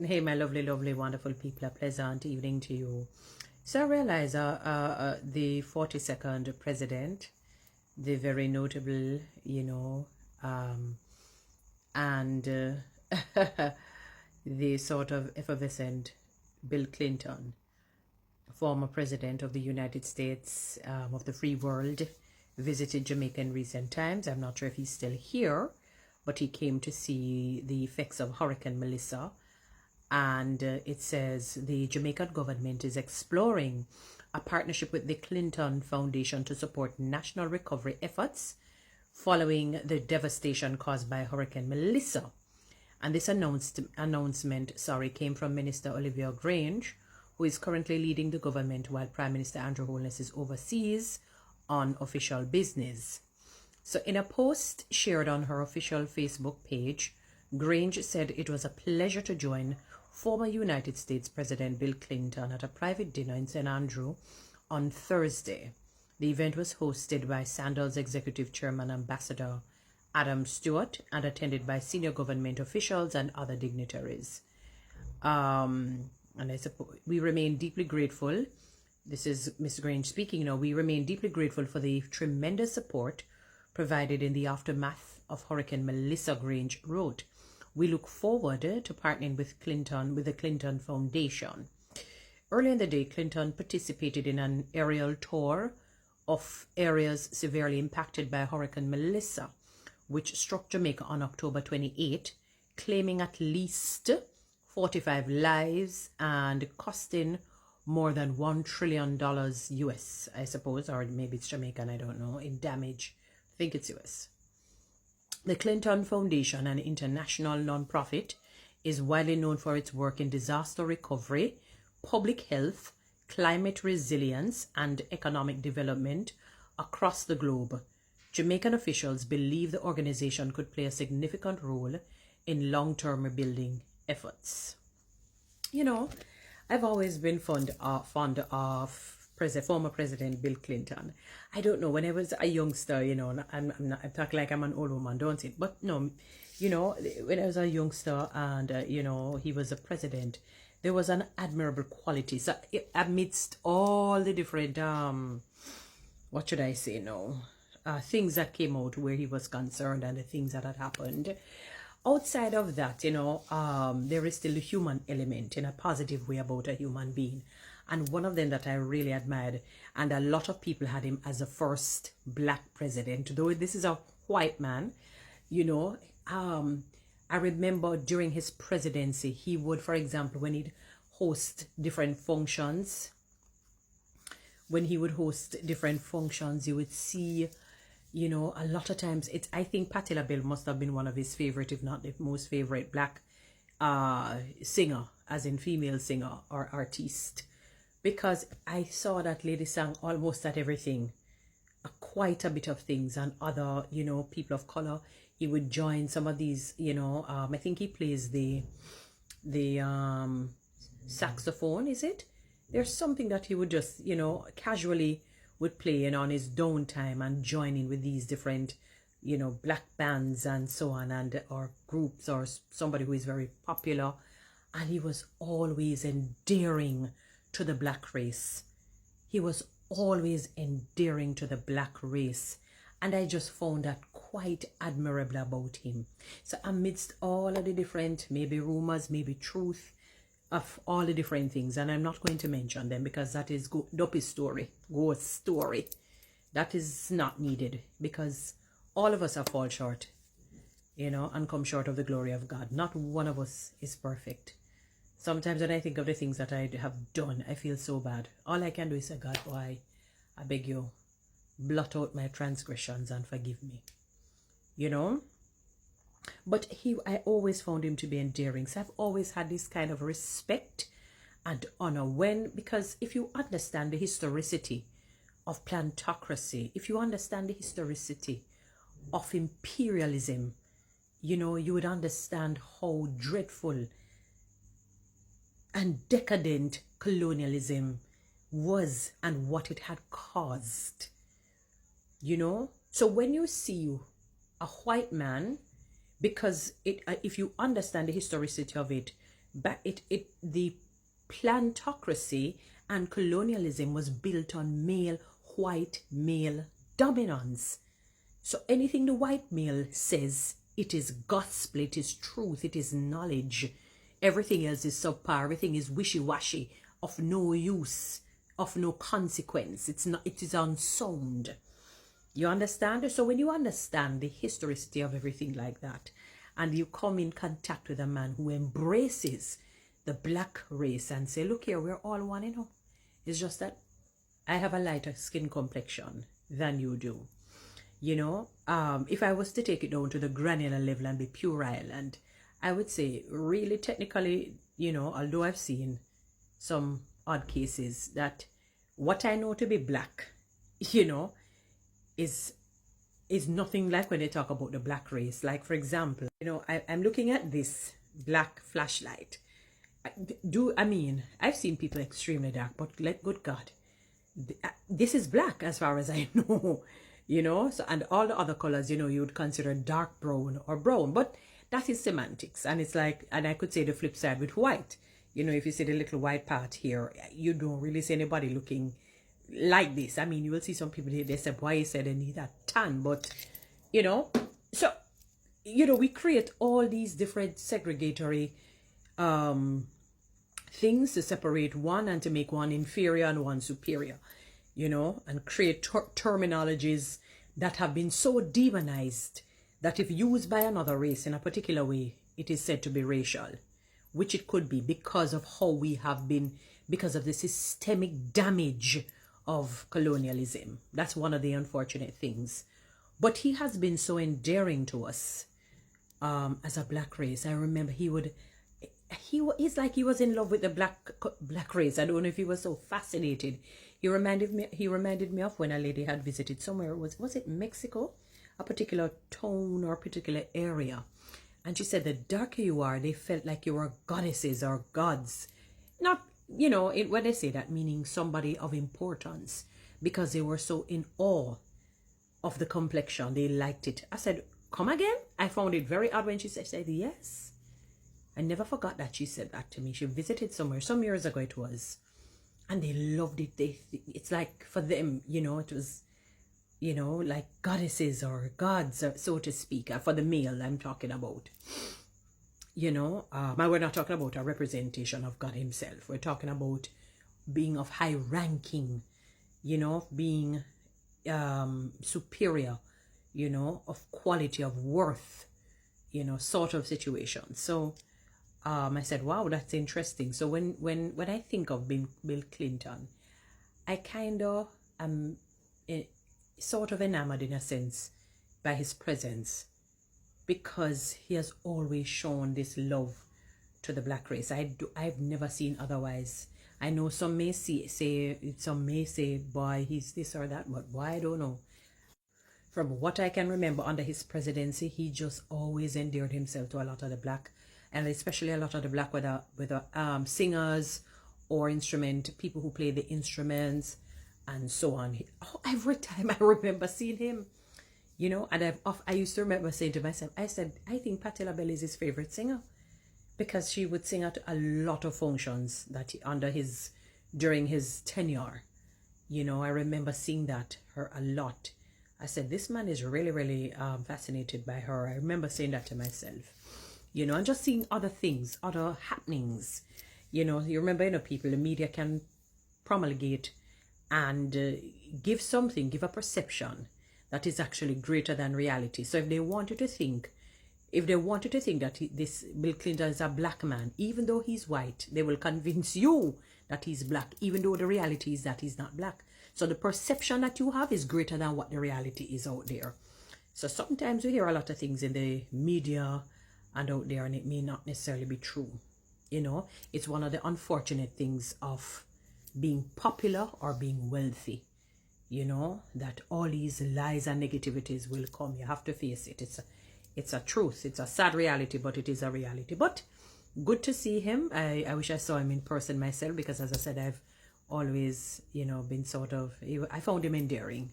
Hey, my lovely, lovely, wonderful people, a pleasant evening to you. So I realize the 42nd president, the very notable, and the sort of effervescent Bill Clinton, former president of the United States of the free world, visited Jamaica in recent times. I'm not sure if he's still here, but he came to see the effects of Hurricane Melissa. And it says the Jamaican government is exploring a partnership with the Clinton Foundation to support national recovery efforts following the devastation caused by Hurricane Melissa. And this announcement came from Minister Olivia Grange, who is currently leading the government while Prime Minister Andrew Holness is overseas on official business. So in a post shared on her official Facebook page, Grange said it was a pleasure to join former United States President Bill Clinton at a private dinner in St. Andrew on Thursday. The event was hosted by Sandals Executive Chairman Ambassador Adam Stewart and attended by senior government officials and other dignitaries. And I suppose we remain deeply grateful. This is Ms. Grange speaking now. We remain deeply grateful for the tremendous support provided in the aftermath of Hurricane Melissa, Grange wrote. We look forward to partnering with the Clinton Foundation. Earlier in the day, Clinton participated in an aerial tour of areas severely impacted by Hurricane Melissa, which struck Jamaica on October 28, claiming at least 45 lives and costing more than $1 trillion US, I suppose, or maybe it's Jamaican, I don't know, in damage. I think it's US. The Clinton Foundation, an international nonprofit, is widely known for its work in disaster recovery, public health, climate resilience, and economic development across the globe. Jamaican officials believe the organization could play a significant role in long-term rebuilding efforts. You know, I've always been fond of former President Bill Clinton. I don't know, when I was a youngster, I'm talking like I'm an old woman, don't it? But no, when I was a youngster and, he was a president, there was an admirable quality. So amidst all the different, what should I say now, things that came out where he was concerned and the things that had happened, outside of that, there is still a human element in a positive way about a human being. And one of them that I really admired, and a lot of people had him as the first black president, though this is a white man, I remember during his presidency, he would, for example, when he'd host different functions, you would see, a lot of times, I think Patti LaBelle must have been one of his favorite, if not the most favorite black singer, as in female singer or artiste. Because I saw that lady sang almost at everything, quite a bit of things, and other, people of color. He would join some of these, I think he plays the saxophone, is it? There's something that he would just, casually would play on his downtime and join in with these different, black bands and so on, and or groups or somebody who is very popular. And he was always endearing to the black race. He was always endearing to the black race. And I just found that quite admirable about him. So amidst all of the different, maybe rumors, maybe truth, of all the different things, and I'm not going to mention them because that is ghost story. That is not needed, because all of us have fall short, and come short of the glory of God. Not one of us is perfect. Sometimes when I think of the things that I have done, I feel so bad. All I can do is say, God, why? I beg you, blot out my transgressions and forgive me. But I always found him to be endearing. So I've always had this kind of respect and honor because if you understand the historicity of plantocracy, if you understand the historicity of imperialism, you would understand how dreadful and decadent colonialism was and what it had caused. So when you see a white man, because if you understand the historicity of it, but the plantocracy and colonialism was built on white male dominance. So anything the white male says, it is gospel, it is truth, it is knowledge. Everything else is subpar, everything is wishy-washy, of no use, of no consequence. It's not, it is unsound. You understand? So when you understand the historicity of everything like that, and you come in contact with a man who embraces the black race and say, look here, we're all one, you know. It's just that I have a lighter skin complexion than you do. You know, if I was to take it down to the granular level and be puerile, and I would say really technically, you know, although I've seen some odd cases, that what I know to be black, you know, is nothing like when they talk about the black race. Like, for example, you know, I'm looking at this black flashlight. I mean, I've seen people extremely dark, but good God, this is black as far as I know, you know. So, and all the other colors, you know, you would consider dark brown or brown, but that is semantics. And it's like, and I could say the flip side with white. You know, if you see the little white part here, you don't really see anybody looking like this. I mean, you will see some people, they say, why you said they need that tan, but, you know, so, you know, we create all these different segregatory things to separate one and to make one inferior and one superior, you know, and create terminologies that have been so demonized that if used by another race in a particular way, it is said to be racial, which it could be because of how we have been, because of the systemic damage of colonialism. That's one of the unfortunate things. But he has been so endearing to us as a black race. I remember he's like he was in love with the black race. I don't know if he was so fascinated. He reminded me of when a lady had visited somewhere. Was it Mexico? A particular town or a particular area. And she said, the darker you are, they felt like you were goddesses or gods. Not, you know, when they say that, meaning somebody of importance, because they were so in awe of the complexion. They liked it. I said, come again? I found it very odd when she said yes. I never forgot that she said that to me. She visited somewhere, some years ago it was, and they loved it. It's like for them, you know, it was, you know, like goddesses or gods, so to speak, for the male I'm talking about. You know, we're not talking about a representation of God himself. We're talking about being of high ranking, you know, being superior, you know, of quality, of worth, you know, sort of situation. So I said, wow, that's interesting. So when I think of Bill Clinton, I kind of am sort of enamored in a sense by his presence, because he has always shown this love to the black race. I've never seen otherwise. I know some may say, boy, he's this or that, but why, I don't know. From what I can remember under his presidency, he just always endeared himself to a lot of the black, and especially a lot of the black, whether singers or people who play the instruments and so on. Every time I remember seeing him, you know, and I used to remember saying to myself, I said, I think Patti LaBelle is his favorite singer, because she would sing at a lot of functions that during his tenure. You know, I remember seeing her a lot. I said, this man is really, really fascinated by her. I remember saying that to myself, you know, and just seeing other things, other happenings. You know, you remember, you know, the media can promulgate and give a perception that is actually greater than reality. So if they wanted to think that this Bill Clinton is a black man, even though he's white, they will convince you that he's black, even though the reality is that he's not black. So the perception that you have is greater than what the reality is out there. So sometimes we hear a lot of things in the media and out there, and it may not necessarily be true. You know, it's one of the unfortunate things of being popular or being wealthy. You know, that all these lies and negativities will come. You have to face it. It's a truth. It's a sad reality, but it is a reality. But good to see him. I wish I saw him in person myself, because as I said, I've always, you know, been I found him endearing.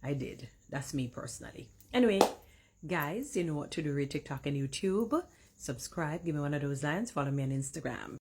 I did. That's me personally. Anyway, guys, you know what to do with TikTok and YouTube. subscribe, give me one of those lines, follow me on Instagram.